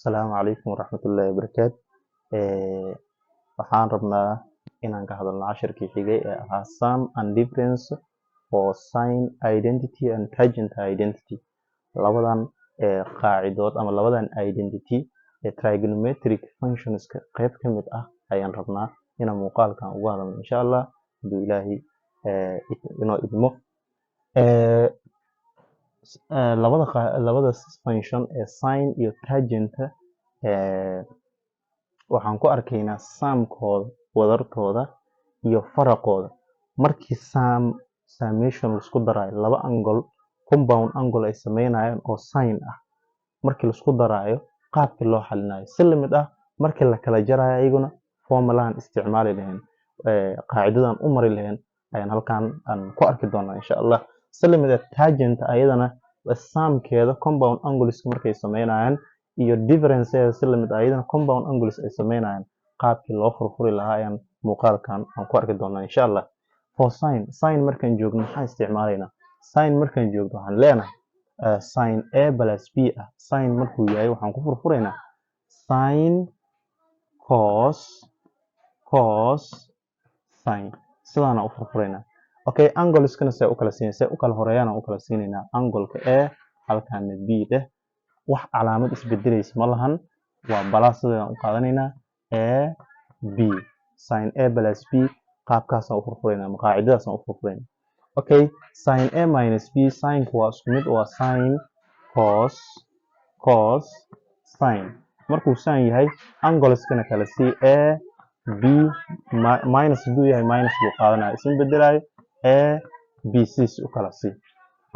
السلام عليكم ورحمة الله وبركاته. waxaan rabnaa inaan ka hadalno casharkii xigay ee ahaa sum and difference for sign identity and tangent identity. labadan qaacidood ama labadan identity ee trigonometric functions qayb ka mid ah ayaan rabnaa inaan muuqaalkan uga hadalno insha Allah haduu Ilaahay inoo idmo. labada function ee sin iyo tangent waxaan ku arkaynaa sumkooda wadartooda iyo faraqooda markii summation la isku darayo laba angle compound angle ay sameynayaan oo sin ah markii la isku darayo qaabka loo xalinayo si lamid ah markii la kala jarayo ayaguna formulahan isticmaali lahayn qaacidadan u mari lahayn ayaan halkan aan ku arki doonaa insha Allah. si lamid ah tangent ayadana sumkeeda compound angles markay sameynayaan iyo difference si lamid ayadana compound angles ay sameynayaan qaabkii loo furfuri lahaa ayaan muuqaalkan aan ku arki doonaa insha Allah. for sin markaan joogno maxaan isticmaalaynaa sin markaan joogno waxaan leenahay sin a plus b ah sin markuu yahay waxaan ku furfuraynaa sin cos sin sidaana u furfuraynaa. okay angleskana say u kala siinaysaa u kala horeeyana u kala siinaynaa angle-ka a halkaana b dheh wax calaamad isbedelaysa ma lahan waa balaas sidaan u qaadanaynaa a b sin a plus b qaabkaasaan u furfuraynaa ama qaacidadaasaan u furfuraynaa. okay sin a minus b sinku waa isku mid waa sin cos sin markuu sin yahay angleskana kala sii a b minus buu yahay minus buu qaadanaya isin bedelayo a b c u kala sii.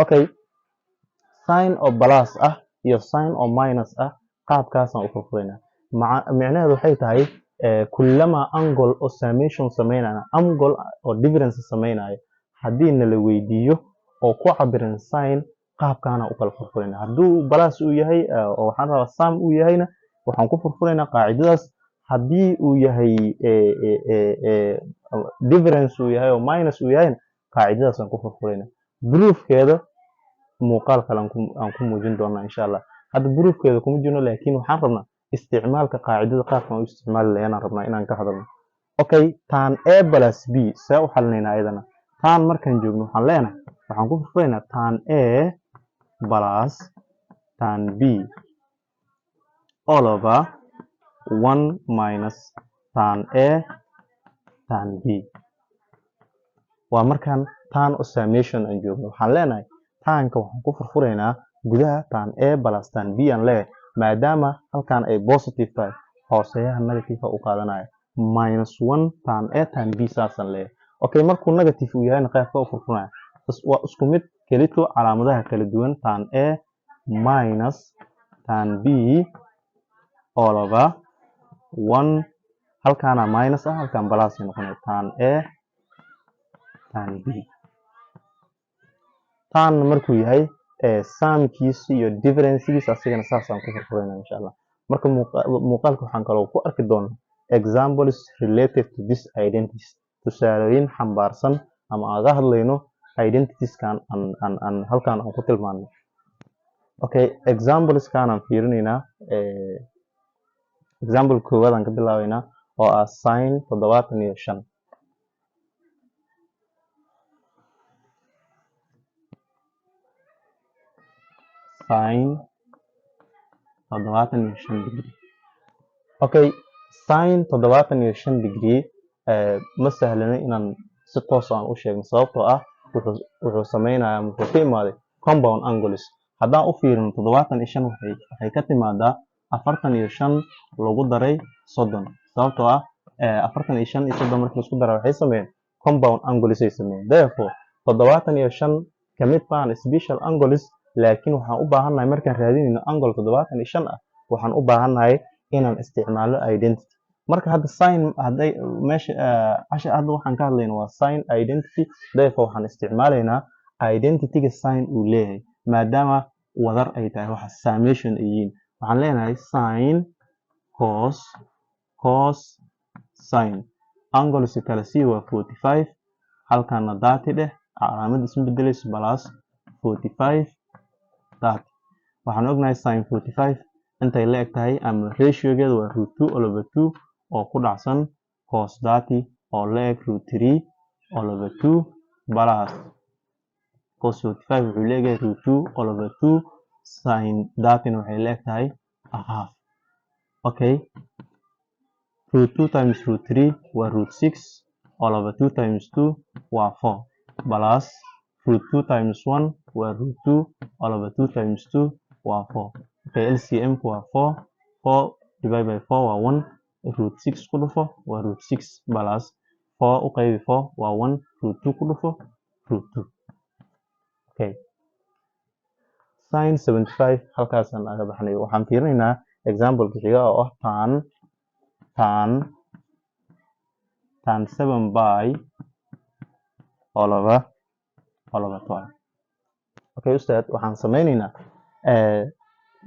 okay sin oo plus ah iyo sin oo minus ah qaabkaasaan u furfuraynaa. micnaheedu waxay tahay kullama angle oo summation sameynaya angle oo difference sameynaya haddii nala weydiiyo oo ku cabiran sin qaabkaana u kala furfuraynaa. hadduu plus uu yahay oo waxaan rabaa sum uu yahayna waxaan ku furfuraynaa qaacidadaas. haddii uu yahay difference uu yahay oo minus uu yahayna qaacidadaasaan ku furfuraynaa. proofkeeda muuqaal kale aan ku muujin doonaa insha Allah. hadda proofkeeda kuma jirno laakiin waxaan rabnaa isticmaalka qaacidada qaabkan u isticmaali lahayn rabnaa inaan ka hadalno. okay tan a plus b see u xalinaynaa ayadana tan markaan joogno waxaan leenahay waxaan ku furfuraynaa tan a plus tan b all over 1 minus tan a tan b waa markaan tan oo summation aan joogno waxaan leenahay tanka waxaan ku furfuraynaa gudaha tan a plus tan b aan leeyahay maadaama halkan ay positive tahay hooseeyaha negative u qaadanaya minus 1 tan a tan b saasan leeyahay. okay markuu negative uu yahay qaybka u furfuranaya waa isku mid kelito calaamadaha kala duwan tan a minus tan b all over 1 halkaana minus ah halkan plus noqonaya tan a tan b. tan markuu yahay sumkiisa iyo differencegiisa asigana saasaan ku furfuraynaa insha Allah. marka muuqaalka waxaan kaloo ku arki doonaa examples related to this identities tusaalooyin xambaarsan ama aan ka hadlayno identitieskan aan halkan aan ku tilmaano. okay exampleskan aan fiirinaynaa example koowaad aan ka bilaabaynaa oo ah sin 75 sin 75 degree. okay sin 75 degree ma sahlana inaan si toos aan u sheegno sababtoo ah wuxuu sameynayaa wuxuu ka imaaday compound angles. haddaan u fiirino 75 waxay ka timaadaa 45 lagu daray 30 sababtoo ah 45 iyo 30 markii isku daray waxay sameeyeen compound angles ay sameeyeen. therefore 75 kamid baan special angles laakiin waxaan u baahannahay markaan raadinayno angle 75 ah waxaan u baahannahay inaan isticmaalo identity. marka hadda sin hadday meesha hadda waxaan ka hadlaynaa waa sin identity therefore waxaan isticmaalaynaa identity-ga sin uu leeyahay maadaama wadar ay tahay waxa summation ay yihiin. waxaan leenahay sin cos sin angles kala sii waa 45 halkaana 30 dheh calaamad isma bedelayso plus 45 30 waxaan ognahay sin 45 intay la eg tahay ama ratiogeedu waa root 2 all over 2 oo ku dhacsan cos 30 oo la eg root 3 all over 2 plus cos 45 wuxuu leeyahay root 2 all over 2 sin 30 waxay la eg tahay a half. Okay, root 2 times root 3 waa root 6 all over 2 times 2 waa 4 plus root 2 times 1 waa root 2 all over 2 times 2 waa 4. Okay, LCM ku waa 4. 4 divided by 4 waa 1. Root 6 ku dhufo waa root 6 plus 4 u qaybi 4 waa 1. Root 2 ku dhufo root 2. Okay, sin 75 halkaasaan aga baxnay. Waxaan fiirinaynaa example xiga oo ah tan 7 by all over 12. Okay, ustaad waxaan sameynaynaa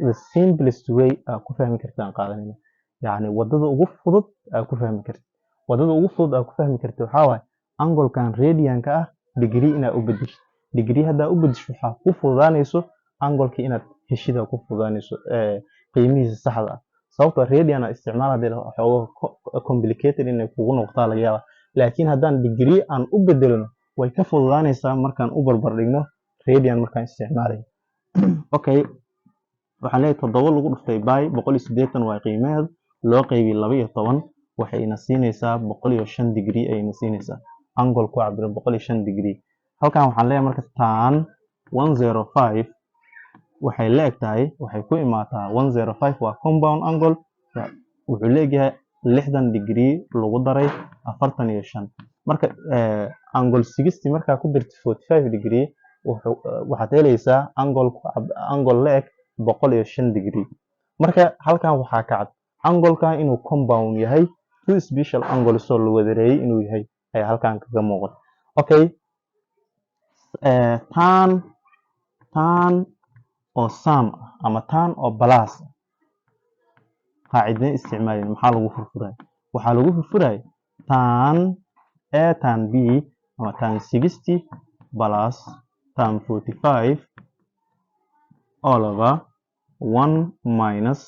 the simplest way ku fahmi kartaan qaadanayna. Yani wadada ugu fudud ku fahmi kartid. Wadada ugu fudud ku fahmi kartid waxaa waaye angle-kan radian-ka ah degree inaad u bedesho. Degree haddaa u bedesho waxaa ku fududaanayso angle-ki inaad heshida ku fududaanayso qiimihiisa saxda ah. Sababtoo radian aan isticmaal hadii waxoogaa complicated inay kugu noqotaa laga yaabaa. Laakiin haddaan degree aan u bedelno way ka fududaanaysaa markaan u barbar dhigno radian markaan isticmaalayo. Okay, waxaan leeyahay 7 lagu dhuftay by 180 waa qiimaheedu loo qaybiyay 12 waxayna siinaysaa 105 degree ayayna siinaysaa. Angle ku cabiro 105 degree. Halkan waxaan leeyahay marka tan 105 waxay la eg tahay waxay ku imaataa 105 waa compound angle wuxuu leeyahay 60 degree lagu daray 45. Marka angle 60 markaa ku dirto 45 degree waxaad helaysaa angle la eg 105 degree. Marka halkan waxaa ka cad angle-kan inuu compound yahay two special angles oo la wadareeyay inuu yahay ayaa halkan kaga muuqata. Okay, tan oo sum ama tan oo plus qaacidada isticmaalin maxaa lagu furfuray? Waxaa lagu furfuray tan A tan B ama tan 60 plus tan 45 all over 1 minus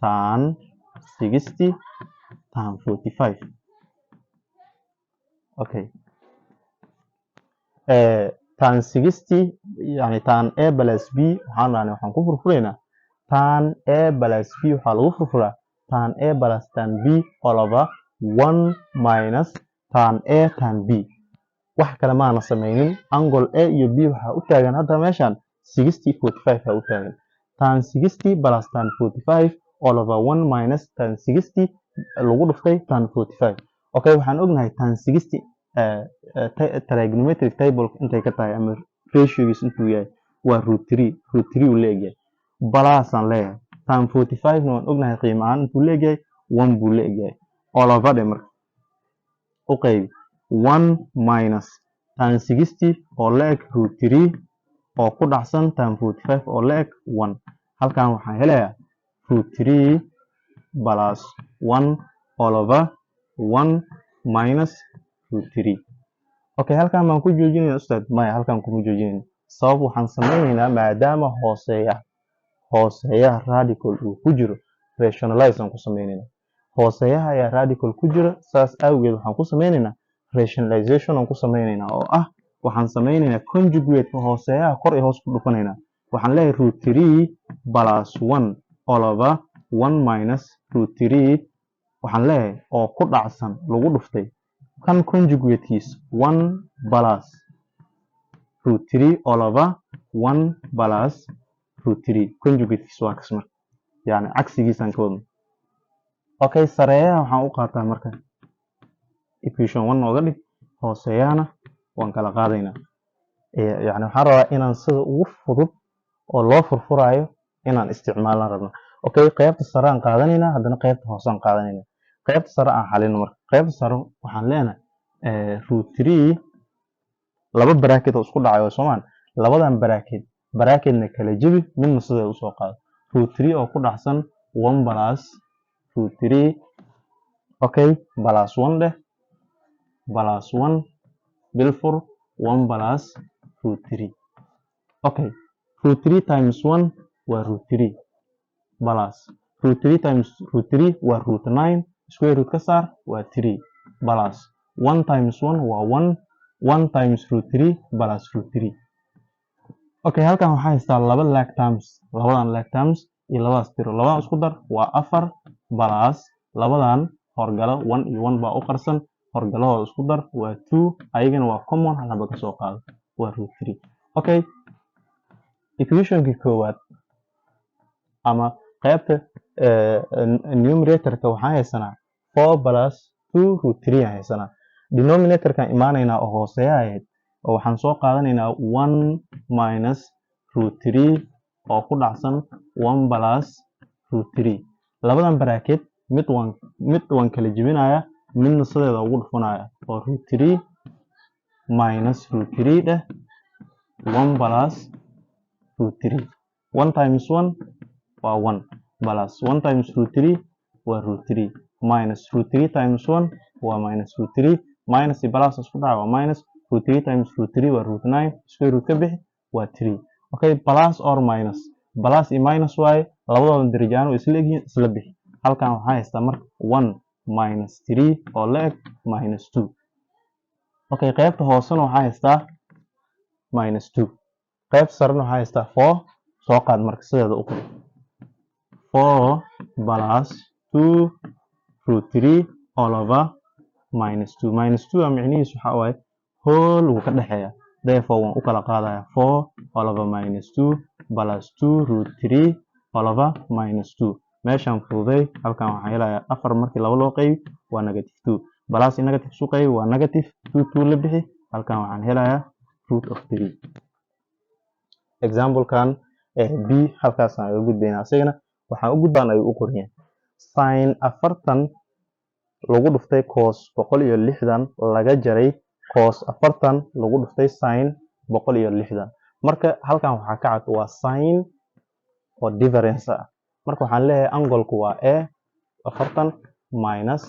tan 60 tan 45. Okay, tan 60 yani tan A plus B waxaan ku furfuraynaa tan A plus B waxaa lagu furfuraa tan A plus tan B all over 1 minus tan A tan B. wax kale maana sameynin angle A iyo B waxaa u taagan hadda meeshan 60 45 u taagan tan 60 plus tan 45 all over 1 minus tan 60 lagu dhuftay tan 45. Okay, waxaan ognahay tan 60 trigonometric table intay ka tahay ama ratio-giis intuu yahay waa root 3 uu leeyahay plus aan leeyahay tan 45 na waan ognahay qiimo ahaan intuu leeyahay 1 buu leeyahay all over de marka u qaybi 1 minus tan 60 oo la eg root 3 oo ku dhacsan tan 45 oo la eg 1. halkan waxaan helayaa root 3 plus 1 all over 1 minus root 3. Okay, halkan baan ku joojinaynaa ustaad. Maya, halkan kuma joojinayno. Sabab waxaan sameynaynaa maadaama hooseeyaha radical uu ku jiro rationalize aan ku sameynaynaa. Hooseeyaha ayaa radical ku jira saas awgeed waxaan ku sameynaynaa rationalization aan ku sameynaynaa oo ah waxaan sameynaynaa conjugate hooseeyaha kor iyo hoos ku dhufanaynaa. waxaan leeyahay root 3 plus 1 all over 1 minus root 3 waxaan leeyahay oo ku dhacsan lagu dhuftay kan conjugatekiis 1 plus root 3 all over 1 plus root 3 conjugatekiis waa kasmar yani cagsigiisaan ka wadno. Okay, sareeyaha waxaan u qaataa marka equation 1 nooga dhig hooseeyahana waan kala qaadaynaa. yani waxaan rabaa inaan sida ugu fudud oo loo furfurayo inaan isticmaalaan rabno. Okay, qaybta sare aan qaadanaynaa haddana qaybta hoose aan qaadanaynaa. qaybta sare aan xalino marka qaybta sare waxaan leenahay root 3 laba bracket oo isku dhacayo Soomaan labadan bracketna kala jabi midna sida u soo qaado root 3 oo ku dhacsan 1 plus root 3 okay plus 1 dheh plus 1 bilfur 1 plus root 3. Okay, root 3 times 1 waa root 3 plus root 3 times root 3 waa root 9 square root ka saar waa 3 plus 1 times 1 waa 1 1 times root 3 plus root 3 okay halkan waxaa haystaa laba lag terms labadan lag terms iyo labadaas tiro labadan isku dar waa 4 plus labadan horgalo 1 iyo 1 baa u qarsan horgalahooda isku dar waa 2 ayagana waa common hal haba ka soo qaado waa root 3 okay equationkii koowaad ama qaybta numeratorka waxaan haysanaa 4 plus 2 root 3 aan haysanaa denominatorkan imaanaynaa oo hooseeya ahayd oo waxaan soo qaadanaynaa 1 minus root 3 oo ku dhacsan 1 plus root 3 labadan bracket mid waan kala jebinaya midna sideeda ugu dhufanaya oo root 3 minus root 3 dheh 1 plus root 3 1 times 1 waa 1 plus 1 times root 3 waa root 3 minus root 3 times 1 waa minus root 3 minus iyo plus isku dhaca waa minus root 3 times root 3 waa root 9 square root ka bixi waa 3 okay plus or minus plus iyo minus waaye labadooda darajaano isla egyihiin isla bixi halkan waxaa haystaa marka 1 minus 3 oo la eg minus 2 okay qaybta hoosena waxaa haystaa minus 2 qaybta sarena waxaa haystaa 4 soo qaad marka sideeda u qor 4 plus 2 root 3 all over minus 2 minus 2 waa micnihiisu waxaa waaye whole wuu ka dhexeeya therefore waan u kala qaadaya 4 all over minus 2 plus 2 root 3 all over minus 2 meeshaan fududay halkan waxaan helayaa 4 markii laba loo qaybi waa negative 2 plus iyo negative isu qaybi waa negative 2 la bixi halkan waxaan helayaa root of 3 example-kan b halkaas aan uga gudbaynaa isagana waxaan u gudbaan ayuu u qoran yahay sin 40 lagu dhuftay cos 160 laga jaray cos 40 lagu dhuftay sin 160 marka halkan waxaa ka cad waa sin oo difference ah marka waxaan leeyahay angle-ku waa a 40 minus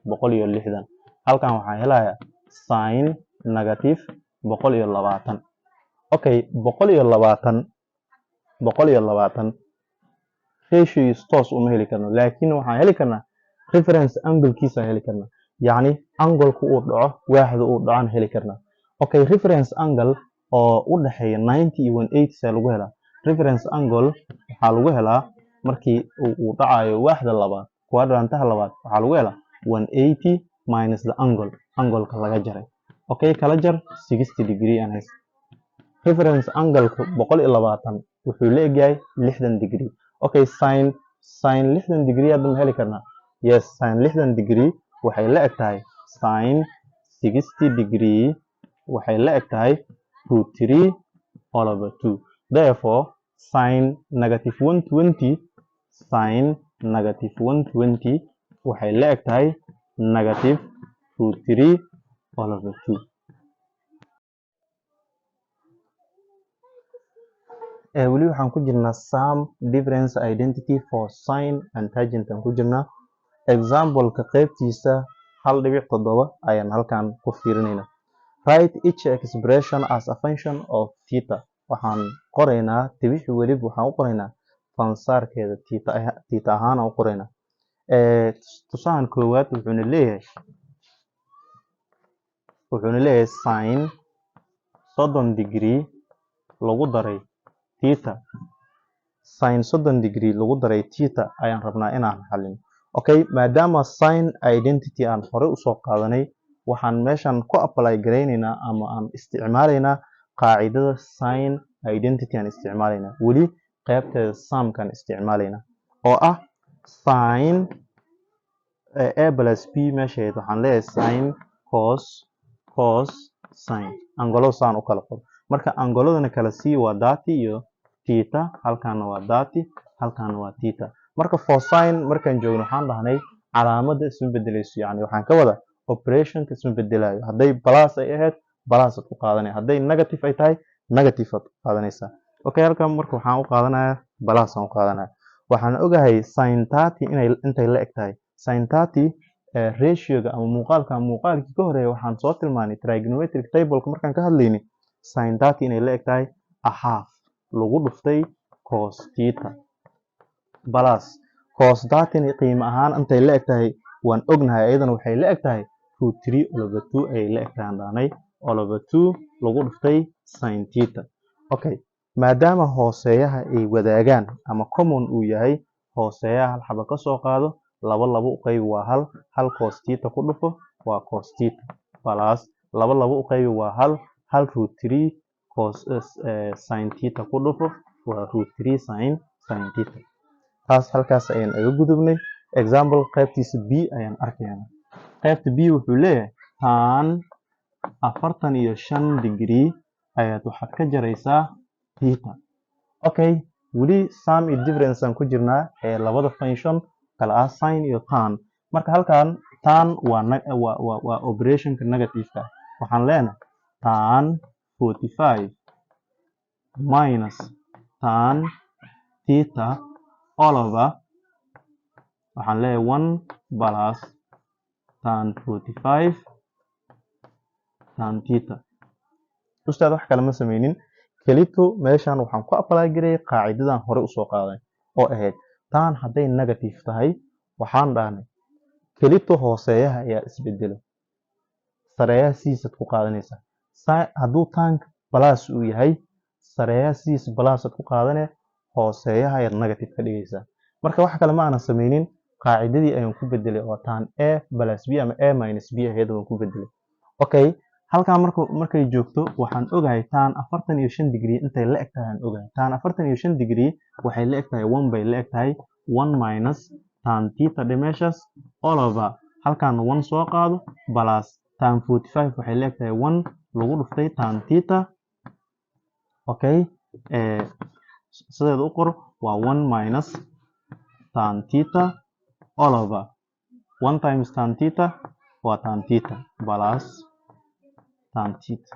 160 halkan waxaan helayaa sin negative 120 okay 120 ratio toos uma heli karno laakiin waxaan heli karnaa reference angle-kiisa heli karnaa yacni angle-ku uu dhaco waaxda uu dhacaan heli karnaa okay reference angle oo u dhaxeeya 90 iyo 180 saa lagu helaa reference angle waxaa lagu helaa markii uu dhacayo waaxda labaad quadrantaha labaad waxaa lagu helaa 180 minus the angle-ka laga jaray okay kala jar 60 degree aan haysta reference angle-ku 120 wuxuu la egyahay 60 degree okay sin 60 degree hadda ma heli karnaa yes sin 60 degree waxay la eg tahay sin 60 degree waxay la eg tahay root 3 all over 2 therefore sin negative 120 sin negative 120 waxay la eg tahay negative root 3 all over 2 weli waxaan ku jirnaa sum difference identity for sin and tangent aan ku jirnaa example-ka qaybtiisa 1.7 ayaan halkan ku fiirinaynaa write each expression as a function of theta waxaan qoraynaa tibixi weliba waxaan u qoraynaa fansaarkeeda theta ahaan aan u qoraynaa tusahan koowaad wuxuuna leeyahay sin 30 degree lagu daray theta sin 30 degree lagu daray theta ayaan rabnaa inaan xalino okay maadaama sin identity aan horey usoo qaadanay waxaan meeshan ku apply garaynaynaa ama aan isticmaalaynaa qaacidada sin identity aan isticmaalaynaa weli qaybteeda sumkaan isticmaalaynaa oo ah sin a plus b meesheed waxaan leeyahay sin cos sin angolada saan u kala qoro marka angoladana kala sii waa dati iyo theta halkaana waa dati halkaana waa theta marka for sin markaan joogno waxaan dhahnay calaamada isma bedelayso yani waxaan ka wada operationka isma bedelayo hadday plus ay ahayd plus aad ku qaadanay hadday negative ay tahay negative aad ku qaadanaysaa okay halkan marka waxaan u qaadanayaa plus aan u qaadanaya waxaan ogahay sin 30 intay la eg tahay sin 30 ratio-ga ama muuqaalkii ka horeeya waxaan soo tilmaanay trigonometric table-ka markaan ka hadlaynay sin 30 inay la eg tahay a half lagu dhuftay cos theta plus cos 30 qiimo ahaan intay la eg tahay waan ognahay ayadana waxay la eg tahay root 3 all over 2 ay la eg tahay dhaanay all over 2 lagu dhuftay sin theta. Okay, maadaama hooseeyaha ay wadaagaan ama common uu yahay hooseeyaha hal xaba ka soo qaado laba u qaybi waa hal cos theta ku dhufo waa cos theta plus laba u qaybi waa hal root 3 cos sin theta ku dhufo waa root 3 sin theta. taas halkaas ayaan uga gudubnay. Example qaybtiisa B ayaan arkaynaa. qaybta B wuxuu leeyahay tan 45 degree ayaad waxaad ka jaraysaa theta. Okay, weli sum iyo difference aan ku jirnaa ee labada function kala ah sin iyo tan. Marka halkan tan waa operationka negative-ka. Waxaan leenahay tan 45 minus tan theta all over waxaan leeyahay 1 plus tan 45 tan theta. Ustaad wax kale ma sameynin, kelito meeshan waxaan ku apply garay qaacidadan hore u soo qaaday oo ahayd tan hadday negative tahay waxaan dhahnay kelito hooseeyaha ayaa isbedelo sareeyaha siisad ku qaadanaysa. hadduu tan plus uu yahay sareeyaha siis plus ad ku qaadane hooseeyaha ayaad negative ka dhigaysaa. marka wax kale ma aanan sameynin, qaacidadii ayaan ku bedelay oo tan a plus b ama a minus b ahayd waan ku bedelay. Okay, halkan markay joogto waxaan ogahay tan 45 degree intay la eg tahay aan ogahay. tan 45 degree waxay la eg tahay 1 bay la eg tahay 1 minus tan theta meeshas all over halkan 1 soo qaado plus tan 45 waxay la eg tahay 1 lagu dhuftay tan theta. Okay, sideeda u qor waa 1 minus tan theta all over 1 times tan theta waa tan theta plus tan theta.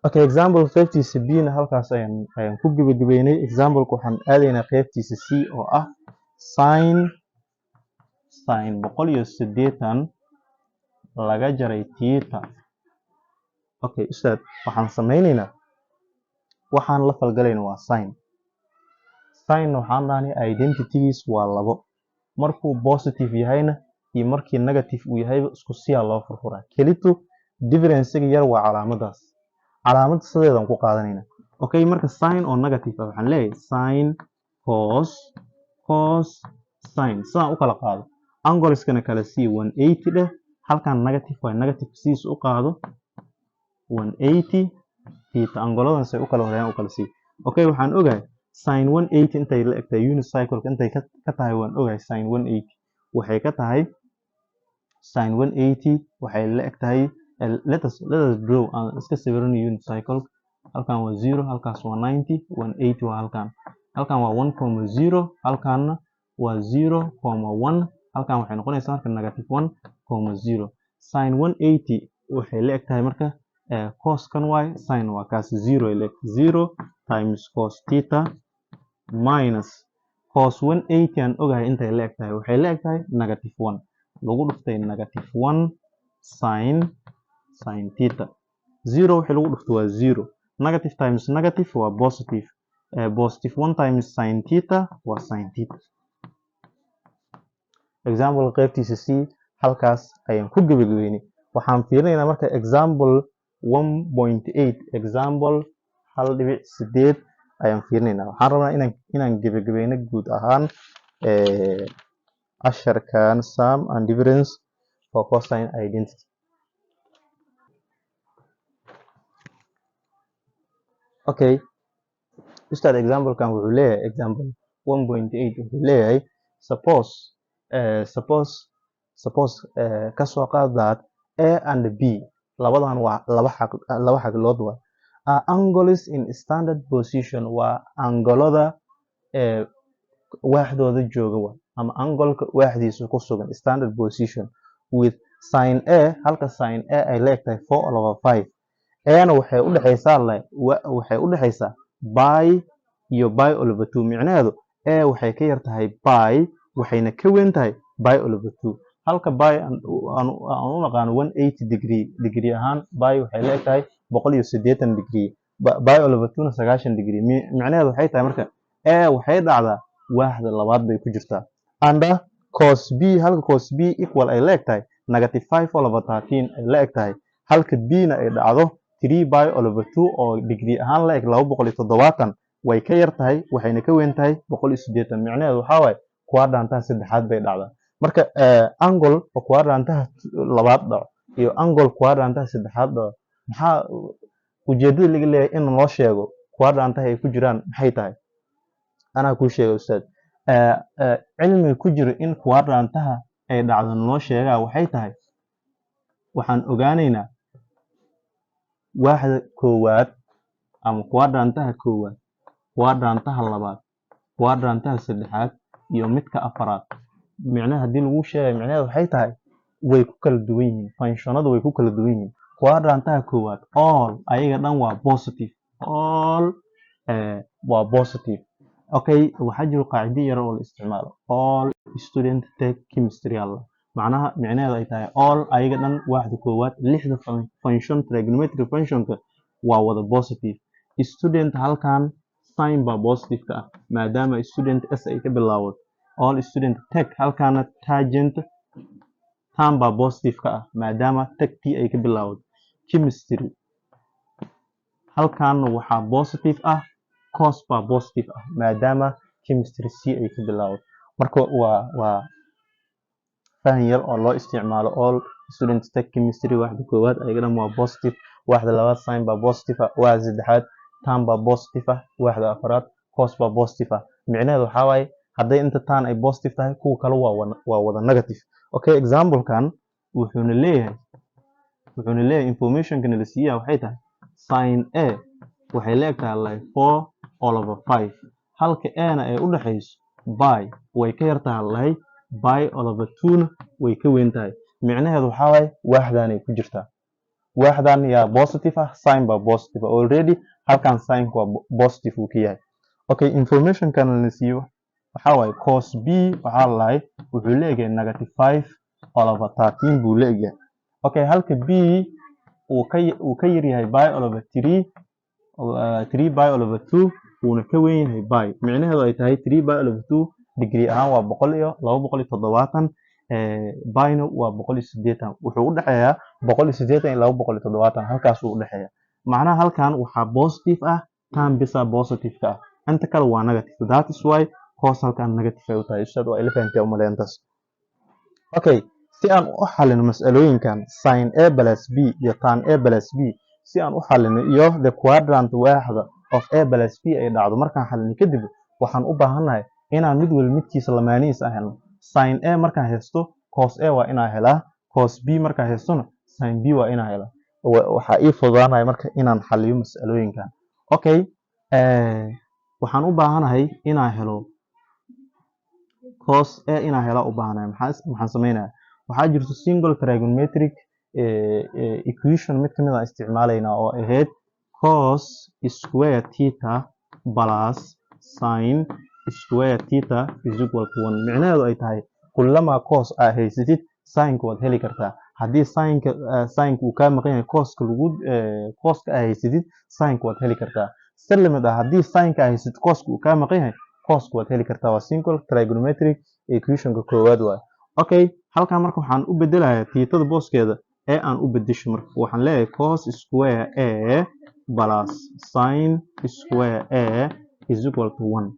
Okay, example qaybtiisa B na halkaas ayaan ku gabagabeynay. Example waxaan aadaynaa qaybtiisa C oo ah sin 180 laga jaray theta. Okay, ustaad waxaan sameynaynaa waxaan la falgalayna waa sin waxaan dhahnay identity-giis waa 2 markuu positive yahayna iyo markii negative uu yahayba isku siyaa loo furfuraa. kelito difference-ga yar waa calaamadaas, calaamad sideedan ku qaadanayna. Okay, marka sin oo negative ah waxaan leeyahay sin cos sin sidaan u kala qaado angoleskana kala sii 180 dheh halkan negative waa negative siis u qaado 180 theta angoladan say u kala horeeyaan u kala sii. Okay, waxaan ogahay sin 180 intay la eg tahay unit cycle intay ka tahay waan ogahay. sin 180 waxay ka tahay sin 180 waxay la eg tahay let us draw aan iska sawirano unit cycle. halkan waa 0 halkaas waa 90 180 waa halkan waa 1,0 halkanna waa 0,1 halkan waxay noqonaysaa marka negative 1,0. sin 180 waxay la eg tahay marka cos kan y sin waa kaas 0 ay la eg 0 times cos theta minus cos 180 aan ogahay intay la eg tahay waxay la eg tahay negative 1 lagu dhuftay negative 1 sin theta. 0 wixii lagu dhufto waa 0 negative times negative waa positive positive 1 times sin theta waa sin theta. Example qaybtiisa C halkaas ayaan ku gabagabeynay. waxaan fiirinaynaa marka example 1.8 example 1.8 ayaan fiirinaynaa. waxaan rabnaa inaan gabagabeyno guud ahaan casharkan sum and difference for cosine identity. Okay, ustaad example-kan wuxuu leeyahay example 1.8 wuxuu leeyahay suppose ka soo qaad that A and B labadan waa laba xaglood waa angles in standard position waa angolada waaxdooda jooga waa ama angolka waaxdiisa ku sugan standard position with sin A halka sin A ay leegtahay 4/5 ana waxay u dhaxaysaa pi iyo pi/2 micnaheedu A waxay ka yar tahay pi waxayna ka weyn tahay pi/2 halka pi aan u naqaan 180 degree ahaan pi waxay leegtahay 180 degree pi/2 na 90 degree micnaheedu waxay tahay marka a waxay dhacdaa waaxda labaad bay ku jirtaa anda cos b halka cos b equal ay leeg tahay negative 5 all over 13 ay leeg tahay halka b na ay dhacdo 3 by all over 2 oo degree ahaan leeg 270 way ka yar tahay waxayna ka weyn tahay 180 micnaheedu waxa waaye quadrantaha saddexaad bay dhacdaa marka angle oo quadrantaha labaad dhaco iyo angle quadrantaha saddexaad dhaco maxaa ujeedada laga leeyahay in loo sheego quadrantaha ay ku jiraan maxay tahay anaa kuu sheegay ustaad cilmiga ku jiro in quadrantaha ay dhacdo loo sheegaa waxay tahay waxaan ogaanaynaa waaxda koowaad ama quadrantaha koowaad quadrantaha labaad quadrantaha saddexaad iyo midka afaraad micnaha haddii lagu sheegay micnaheedu waxay tahay way ku kala duwan yihiin functionadu way ku kala duwan yihiin quadrantaha koowaad all ayaga dhan waa positive all waa positive okay waxaa jiro qaacido yar oo la isticmaalo all student take chemistry alla macnaha micnaheedu ay tahay all ayaga dhan waaxda koowaad lixda function trigonometric functionka waa wada positive student halkan sign baa positive ka ah maadaama student s ay ka bilaawdo all student take halkaana tangent tan baa positive ka ah maadaama take t ay ka bilaawdo chemistry halkaana waxaa positive ah cos baa positive ah maadaama chemistry c ay ka bilaawdo marka waa fahan yar oo loo isticmaalo all students take chemistry waaxda koowaad ayaga dhan waa positive waaxda labaad sign baa positive ah waaxda saddexaad tan baa positive ah waaxda afaraad cos baa positive ah micnaheedu waxaa waaye hadday inta tan ay positive tahay kuwa kale waa wada negative okay example-kan wuxuuna leeyahay information-kana la siiyaa waxay tahay sin a waxay leegtahay like 4 all over 5 halka a na ay u dhaxayso by way ka yar tahay like by all over 2 na way ka weyn tahay micnaheedu waxaa waaye waaxdan ay ku jirtaa waaxdan yaa positive ah sin baa positive ah already halkan sin waa positive uu ka yahay okay information-kan la siiyo waxaa waaye cos b waxaa lahay wuxuu leeyahay negative 5 all over 13 buu leeyahay okay halka b uu ka yar yahay by all over 3 by all over 2 wuuna ka weyn yahay by micnaheedu ay tahay 3 by all over 2 degree ahaan waa 270 byna waa 180 wuxuu u dhaxeeyaa 180 iyo 270 halkaas uu u dhaxeeyaa macnaha halkan waxaa positive ah tan bisa positive ka ah inta kale waa negative that is why cos halkan negative ay u tahay ustaad waa ila fahamtay u maleyntaas okay si aan u xalino mas'alooyinkan sin a plus b iyo tan a plus b si aan u xalino iyo the quadrant waaxda of a plus b ay dhacdo markaan xalino kadib waxaan u baahanahay inaan mid walba midkiisa lamaanihiisa helno sin a markaan haysto cos a waa inaan helaa cos b markaan haystona sin b waa inaan helaa waxaa ii fududaanaya marka inaan xaliyo mas'alooyinkan okay waxaan u baahanahay inaan helo cos a inaan helaa u baahanahay maxaan samaynayaa waxaa jirto single trigonometric equation mid kamid aan isticmaalaynaa oo ahayd cos square theta plus sin square theta is equal to 1 micnaheedu ay tahay kullama cos aa haysatid sinka waad heli kartaa haddii sinka uu kaa maqan yahay coska aa haysatid sinka waad heli kartaa si lamid ah haddii sinka aa haysatid coska uu kaa maqan yahay coska waad heli kartaa waa single trigonometric equationka koowaad waay okay halkan marka waxaan u bedelayaa theta booskeeda ee aan u bedesho marka waxaan leeyahay cos square a plus sin square a is equal to 1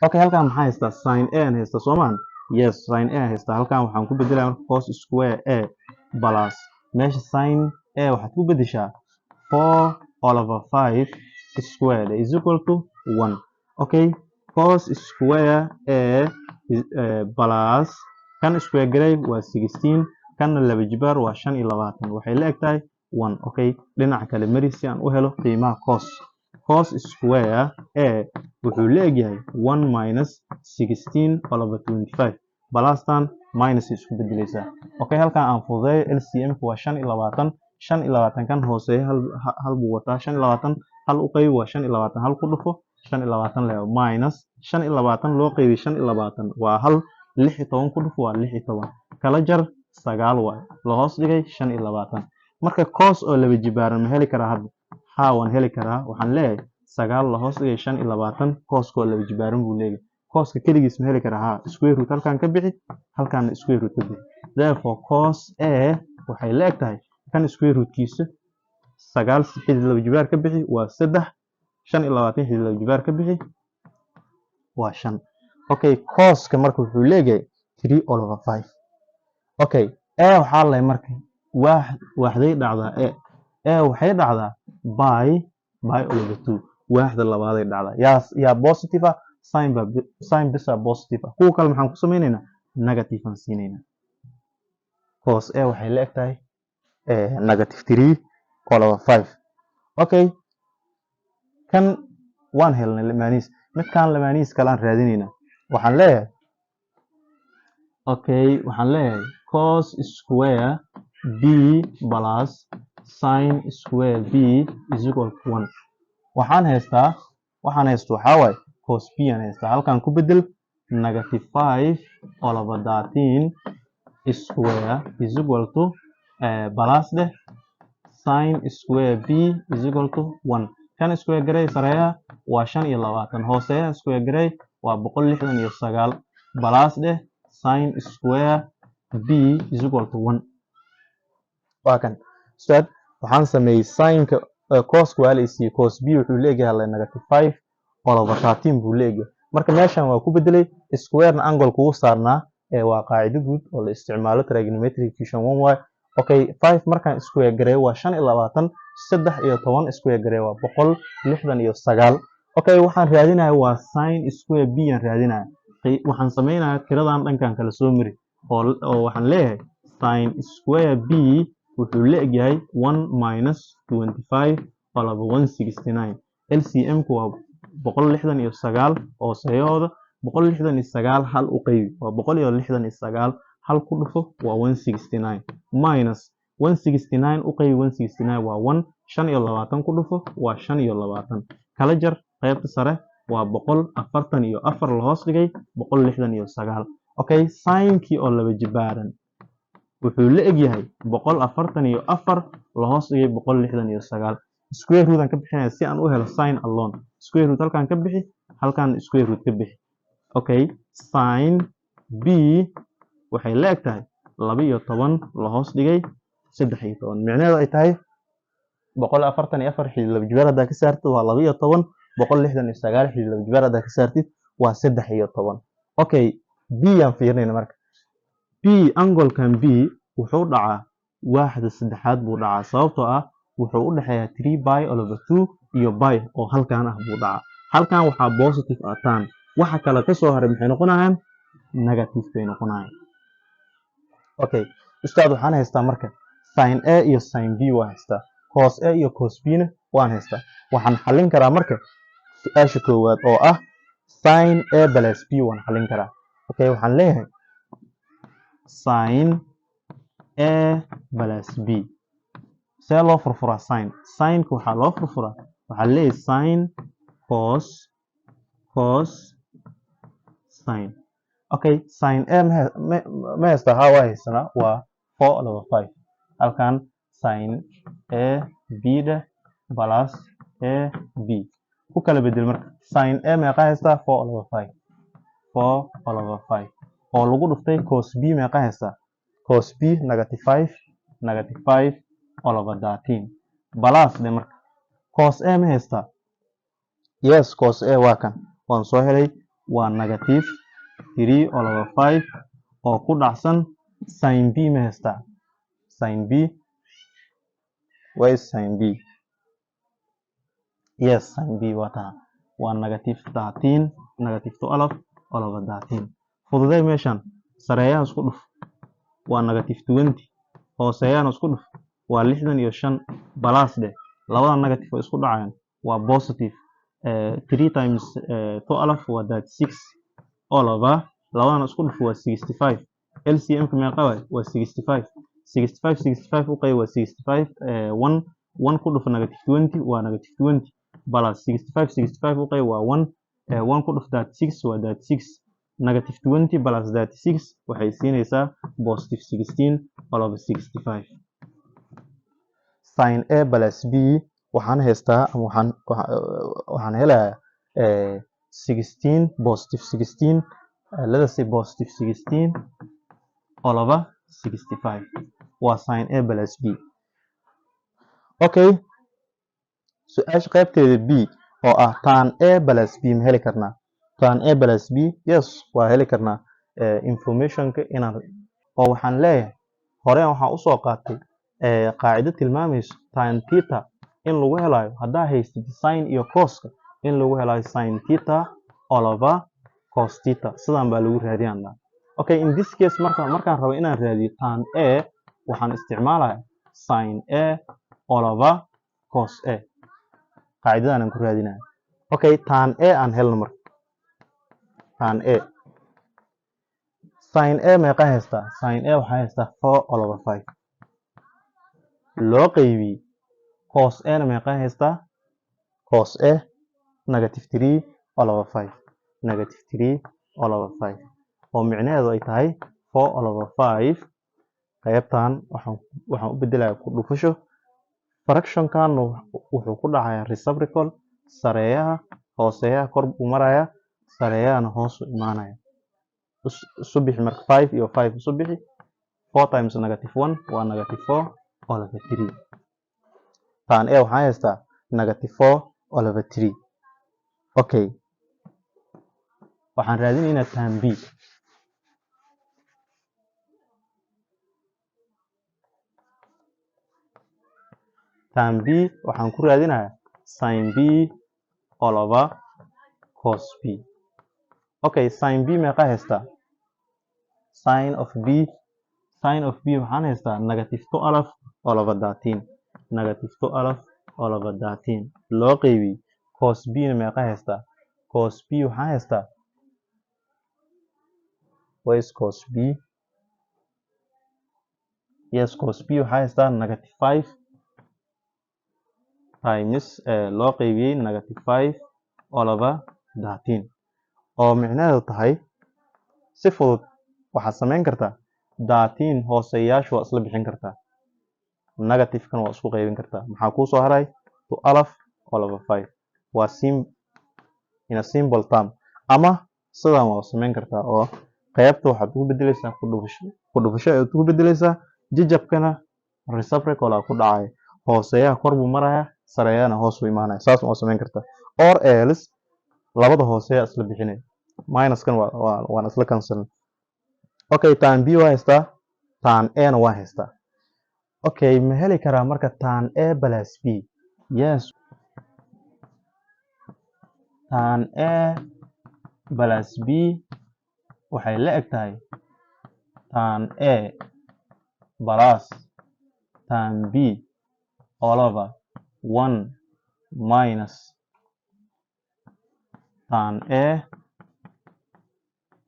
okay halkan maxaa haystaa sin a aan haystaa soomaan yes sin a haystaa halkan waxaan ku bedelayaa cos square a plus meesha sin a waxaad ku bedeshaa 4 all over 5 square is equal to 1 okay cos square a plus kan square garay waa 16 kanna laba jibaar waa 25 waxay la eg tahay 1 okay dhinaca kale mari si aan u helo qiimaha cos square a wuxuu la eg yahay 1 minus 16 all over 25 balastan minus isku bedelaysaa okay halkan aan fududeeyo LCM waa 25 kan hooseeya hal buu wataa 25 hal u qayb waa 25 hal ku dhufo 25 leeyo minus 25 loo qaybiyo 25 waa hal 16 ku dhufo waa 16 kala jar 9 waay la hoos dhigay 25 marka cos oo laba jibaaran ma heli karaa hadda haa waan heli karaa waxaan leeyahay sagaal la hoos dhigay 25 cos-ko laba jibaaran buu leeyahay cos-ka keligiis ma heli karaa square root halkan ka bixi halkan square root ka bixi therefore cos a waxay leegtahay kan square root-kiisa sagaal xidid laba jibaar ka bixi waa 3 25 xidid laba jibaar ka bixi waa 5 okay cos-ka marka wuxuu leeyahay 3/5 okay a waxaa leh marka waxday dhacdaa a waxay dhacdaa by over 2 waaxda labaaday dhacdaa yaa positive ah sin bisa positive ah kuwa kale maxaan ku sameynaynaa negative aan siinaynaa cos a waxay la eg tahay negative 3/5 okay kan waan helnay lamaanis midkaan lamaanis kale aan raadinaynaa waxaan leeyahay okay waxaan leeyahay cos square b plus sin square b is equal to 1 waxaan haysto waxaa waaye cos b aan haystaa halkan ku bedel negative 5/13 square is equal to plus dheh sin square b is equal to 1 kan square garay sareeya waa 25 hooseeya square garay waa 169 plus dheh sin square b is equal to 1 waa kan ustaad waxaan sameeyay sin-ka cos-ka waa la isiiyay cos b wuxuu leeyahay negative 5/13 buu leeyahay marka meeshan waa ku bedelay square-na angle kugu saarnaa waa qaacido guud oo la isticmaalo trigonometric equation 1 way okay 5 markaan square garay waa 25 3 iyo 10 square garay waa 169 okay waxaan raadinayaa waa sin square b aan raadinayaa waxaan sameynayaa tiradan dhankan kala soo mari oo waxaan leeyahay sin square b wuxuu leeyahay 1 minus 25/169 LCM-ku waa 169 oo sayooda 169 hal u qaybi waa 169 hal ku dhufo waa 169 minus 169 u qaybi 169 waa 1 25 ku dhufo waa 25 kala jar qaybta sare waa 144 la hoos dhigay 169 okay sin-kii oo laba jibaaran wuxuu la eg yahay 144 la hoos dhigay 169 square root aan ka bixinaya si aan u helo sin alone square root halkan ka bixi halkan square root ka bixi okay sin b waxay la eg tahay 12 la hoos dhigay 13 micnaheedu ay tahay 144 xidid laba jibaar haddaa ka saartid waa 12 169 xidid laba jibaar haddaa ka saartid waa 13 okay b aan fiirinayna marka b angle-kan b wuxuu dhacaa waaxda saddexaad buu dhacaa sababtoo ah wuxuu u dhexeeyaa 3/2 iyo by oo halkan ah buu dhacaa halkan waxaa positive ah tan waxa kale ka soo haray maxay noqonayaan negative bay noqonayaan okay ustaad waxaan haystaa marka sin a iyo sin b waa haystaa cos a iyo cos b na waan haystaa waxaan xallin karaa marka su-aasha koowaad oo ah sin a plus b waan xallin karaa okay waxaan leeyahay sin a plus b see loo furfuraa sin-ka waxaa loo furfuraa waxaa leeyahay sin cos sin okay sin a ma haystaa haa waa haysanaa waa 4/5 halkan sin a b dheh plus a b ku kala bedel marka sin a meeqa haystaa 4/5 oo lagu dhuftay cos b meeqa haystaa cos b negative 5/13 plus dheh marka cos a ma haystaa yes cos a waa kan waan soo helay waa negative 3/5 oo ku dhacsan sin b ma haystaa sin b where is sin b yes sin b waa taa waa negative 12/13 fududay meeshan sareeyaha isku dhuf waa negative 20 hooseeyana isku dhuf waa 65 plus dheh labada negative oo isku dhacayaan waa positive 3 times 12 waa 36 all over labadana isku dhuf waa 65 LCM-ka meeqa waa 65 u qayb waa 65 1 ku dhuf negative 20 waa negative 20 plus 65 u qayb waa 1 ku dhuf 36 waa 36 negative 20 plus 36 waxay siinaysaa positive 16 all over 65 sin a plus b waxaan haystaa ama waxaan helayaa 16 positive 16 let us say positive 16 all over 65 waa sin A plus B. Okay, su-aasha qaybteeda B oo ah tan A plus B ma heli karnaa? Tan A plus B, yes, waa heli karnaa. Informationka inaan oo waxaan leeyahay hore waxaan usoo qaatay qaacido tilmaamayso tan theta in lagu helayo haddaa haystid sin iyo coska in lagu helayo sin theta all over cos theta. Sidan baa lagu raadinaa. Okay, in this case markaan rabo inaan raadiyo tan A waxaan isticmaalayaa sin A all over cos A. qaacidadan aan ku raadinaya. Okay, tan A aan helno marka. Tan A sin A meeqa haystaa? Sin A waxaa haystaa 4 all over 5 loo qaybiyey cos A na meeqa haystaa? Cos A negative 3 all over 5 negative 3 all over 5 oo micnaheedu ay tahay 4 all over 5 qaybtan waxaan u bedelayaa ku dhufasho. Fractionkan wuxuu ku dhacayaa reciprocal, sareeyaha hooseeyaha kor u maraya, sareeyahana hoos u imaanaya. Isu bixi marka 5 iyo 5 isu bixi 4 times negative 1 waa negative 4 all over 3. Tan A waxaa haystaa negative 4 all over 3. Okay, waxaan raadinaynaa tan B. Tan B waxaan ku raadinayaa sin B all over cos B. Okay, sin B meeqa haystaa? Sin of B waxaan haystaa negative 12 all over 13 negative 12 all over 13 loo qaybiyey cos B na meeqa haystaa? Cos B waxaan haystaa what is cos B? Yes, cos B waxaa haystaa negative 5 times loo qaybiyey negative 5 all over 13 oo micnaheedu tahay si fudud waxaad samayn kartaa 13 hooseyaashu waa isla bixin kartaa, negative-kan waa isku qaybin kartaa. Maxaa kuu soo haray? 12 all over 5 waa in a simple term. Ama sidan waa samayn kartaa oo qaybta waxaad ugu bedelaysaa ku dhufasho ayaad ugu bedelaysaa, jajabkana reciprocal aa ku dhacaya, hooseeyaha kor buu maraya, sareeyahana hoos u imaanaya. Saas waa samayn kartaa. Or else labada hooseeya isla bixinay, minuskan waan isla cancel. Okay, tan B waa haystaa, tan A na waa haystaa. Okay, ma heli karaa marka tan A plus B? Yes, tan A plus B waxay la eg tahay tan A plus tan B all over 1 minus tan A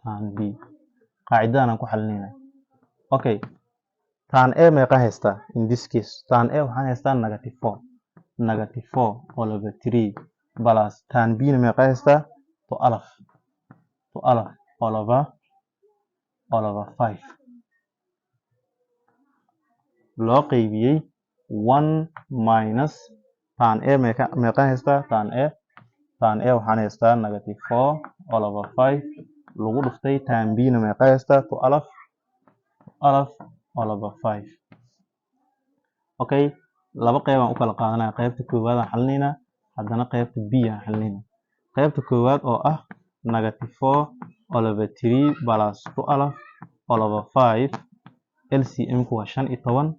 tan B. qaacidadan aan ku xalinayna. Okay, tan A meeqa haystaa? In this case tan A waxaan haystaa negative 4 all over 3 plus tan B na meeqa haystaa? 12 all over 5 loo qaybiyey 1 minus tan A meeqa haystaa? Tan A waxaan haystaa negative 4 all over 5 lagu dhuftay tan B na meeqa haystaa? 12 all over 5. Okay, laba qayb aan u kala qaadanaya. Qaybta koowaad aan xalinaynaa, haddana qaybta B aan xalinaynaa. Qaybta koowaad oo ah negative 4 all over 3 plus 12 all over 5 LCM-ku waa 15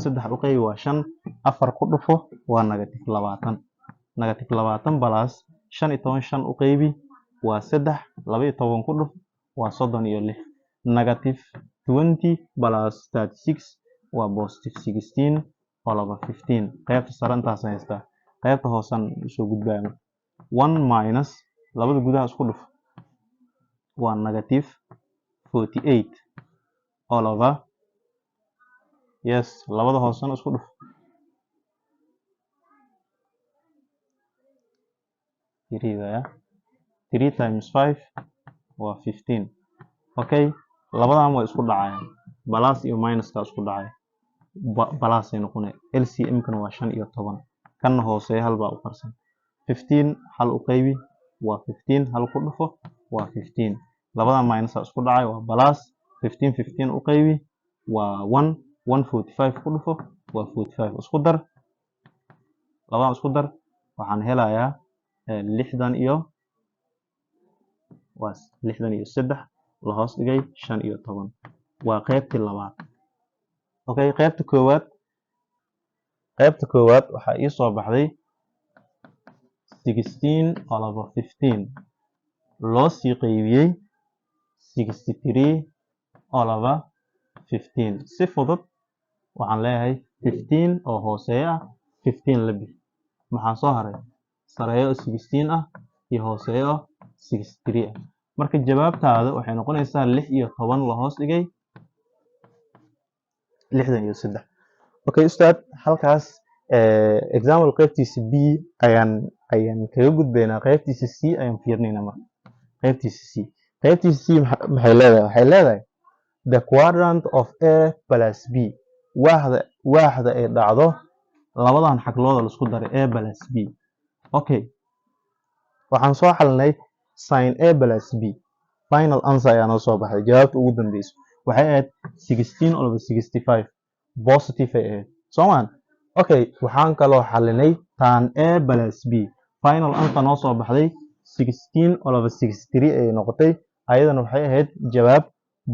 saddex u qaybi waa 5 4 ku dhufo waa negative 20 negative 20 plus 15 u qaybi waa 3 12 ku dhuf waa 36 negative 20 plus 36 waa positive 16 all over 15. qaybta sare intaas haystaa, qaybta hoosan soo gudbaya 1 minus labada gudaha isku dhuf waa negative 48 all over yes labada hoosan isku dhuf 3 times 5 waa 15. Okay, labadan way isku dhacayaan, plus iyo minus ka isku dhacay plus ay noqonay. LCM-kana waa 15 كان هوسي هل با أقرصن 15 هل أقيبي و 15 هل كدفو و 15 لبدا ماينس اسكو دعاي و بلاس 15 أقيبي و 1 145 كدفو و 45 اسكو در لبدا اسكو در waxaan helayaa 60 iyo waa 63 la hoos dhigay 15 waa qaybtii labaad okay qaybta koowaad waxa ii soo baxday 16 over 15 loo sii qaybiyay 63 over 15 si fudud waxaan leeyahay 15 oo hooseeya 15 la bixi maxaa soo haray sareeyo 16 ah iyo hooseeyo 63 ah marka jawaabtaada waxay noqonaysaa 6 iyo 10 la hoos dhigay 63 okay ustaad halkaas example qaybtiisa B ayaan kaga gudbaynaa qaybtiisa C ayaan fiirinaynaa marka qaybtiisa C maxay leedahay the quadrant of A plus B waaxda ay dhacdo labadan xaglooda la isku daray A plus B okay waxaan soo xalinay sin A plus B final answer ayaa noo soo baxday jawaabta ugu dambeysa waxay ahayd 16 over 65 positive ay ahayd soomaan okay waxaan kaloo xalinay tan A plus B final answer noo soo baxday 16 over 63 ay noqotay ayadana waxay ahayd jawaab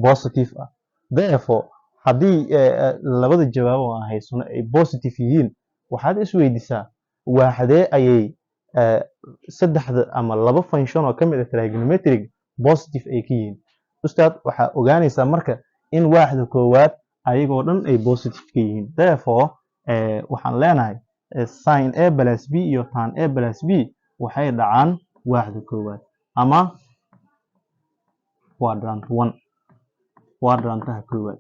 positive ah therefore haddii labada jawaab oo aan haysano ay positive yihiin waxaad isweydiisaa waaxdee ayay saddexda ama laba function oo kamid ah trigonometric positive ay ka yihiin ustaad waxaa ogaanaysaa marka in waaxda koowaad ayagoo dhan ay positive ka yihiin therefore waxaan leenahay sin A plus B iyo tan A plus B waxay dhacaan waaxda koowaad ama quadrant 1 quadrantaha koowaad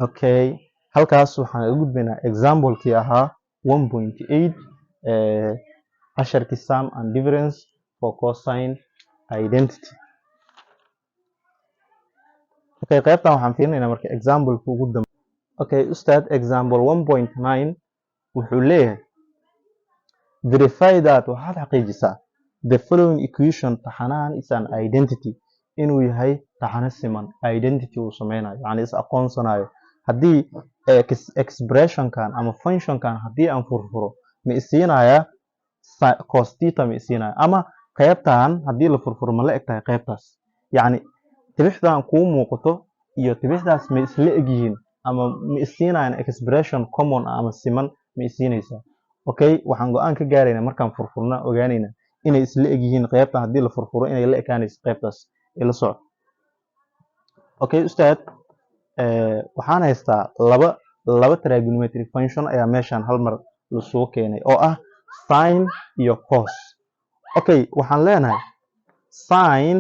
okay halkaas waxaan ugu gudbaynaa example-kii ahaa 1.8 casharkii sum and difference for cosine identity okay qaybtan waxaan fiirinaynaa marka example-ka ugu dambeeya okay ustaad example 1.9 wuxuu leeyahay verify that waxaad xaqiijisaa the following equation taxanahan is an identity inuu yahay taxane siman identity uu sameynayo yani is aqoonsanayo haddii expressionkan ama functionkan haddii aan furfuro ma isiinaya cos theta ma isiinaya ama qaybtan haddii la furfuro ma la eg tahay qaybtaas yani tibixdan kuu muuqato iyo tibixdaas ma isla eg yihiin ama ma isiinayaan expression common ama siman ma isiinaysaa okay waxaan go-aan ka gaaraynaa markaan furfurna ogaanaynaa inay isla eg yihiin qaybtan haddii la furfuro inay la ekaanayso qaybtaas ila soco okay ustaad waxaan haystaa laba trigonometric function ayaa meeshan hal mar lasoo keenay oo ah sin iyo cos okay waxaan leenahay sin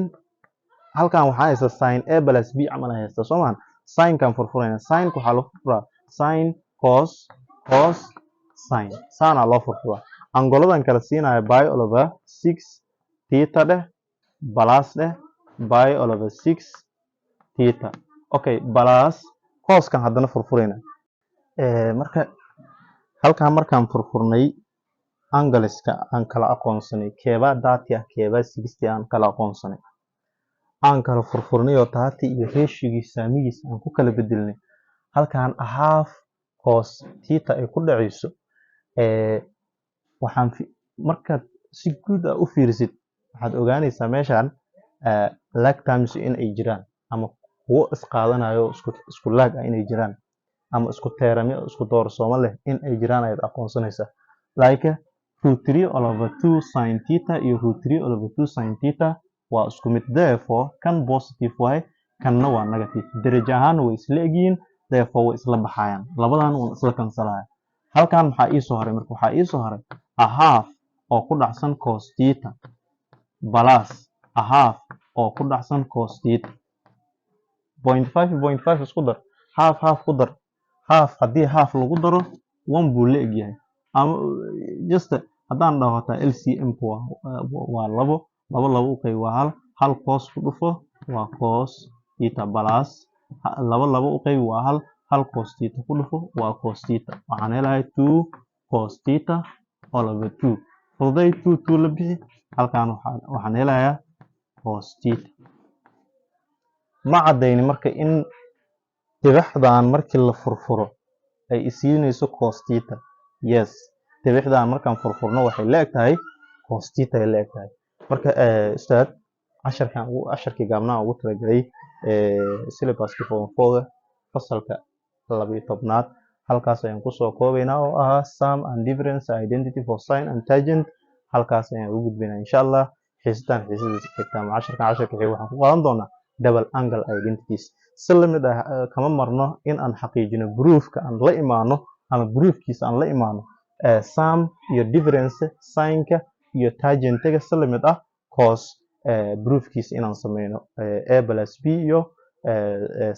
halkan waxaan haystaa sin A plus B camal aan haystaa soo maan sinkan furfurayna sinka waxaa loo furfuraa sin cos sin saana loo furfuraa angoladan kala siinaya pi over 6 theta dheh plus dheh pi over 6 theta okay plus coskan haddana furfurayna marka halkan markaan furfurnay angleska aan kala aqoonsanay keebaa 30 ah keebaa 60 aan kala aqoonsanay aan kala furfurnay oo 30 iyo ratio-giisa saamigiisa aan ku kala bedelnay halkan half cos theta ay ku dhacayso waxaan markaad si guud ah u fiirisid waxaad ogaanaysaa meeshan lag times in ay jiraan ama kuwo isqaadanayo isku lag ah inay jiraan ama isku teerami isku doorsoomo leh in ay jiraan ayaad aqoonsanaysaa like √3 over 2 sin theta iyo √3 over 2 sin theta waa isku mid therefore kan positive waay kanna waa negative darajo ahaan way isla egyihiin therefore way isla baxayaan labadan waa isla kansalaya halkan maxaa ii soo haray marka waxaa ii soo haray a half oo ku dhacsan cos theta plus a half oo ku dhacsan cos theta 0.5 isku dar half ku dar half haddii half lagu daro 1 buu la egyahay ama just haddaan dhaho hataa LCM waa labo u qayb waa hal cos ku dhufo waa cos theta plus labo u qayb waa hal cos theta ku dhufo waa cos theta waxaan helayaa 2 cos theta all over 2 fududay 2 la bixi halkaan waxaan helayaa cos theta ma cadayni marka in tibixdan markii la furfuro ay isiinayso cos theta yes tibixdan markaan furfurno waxay leegtahay cos theta ay leegtahay marka ustaad casharkii gaabnaa ugu talagalay syllabuska form 4 fasalka 12aad halkaas ayaan kusoo koobaynaa oo ahaa sum and difference identity for sine and tangent halkaas ayaan ugu gudbaynaa insha Allah xiisatan xiisadiisa xigta ama casharka xiga waxaan ku qaadan doonaa double angle identities si lamid ah kama marno in aan xaqiijino proofka aan la imaano ama proofkiisa aan la imaano sum iyo difference sineka iyo tangentiga si lamid ah cos proofkiisa inaan sameyno a plus b iyo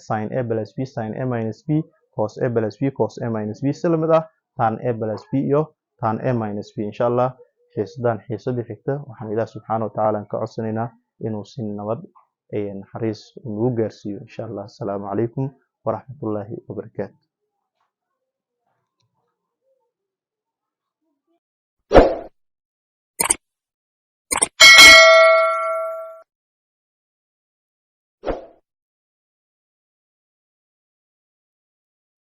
sin a plus b sin a minus b cos a plus b cos a minus b si lamid ah tan a plus b iyo tan a minus b insha Allah xiisadii xigta waxaan ilaah subxaanahu wa tacaala ka codsanaynaa inuu si nabad naxariis nagu gaarsiiyo insha Allah. Assalaamu calaykum waraxmatullaahi wabarakaatu.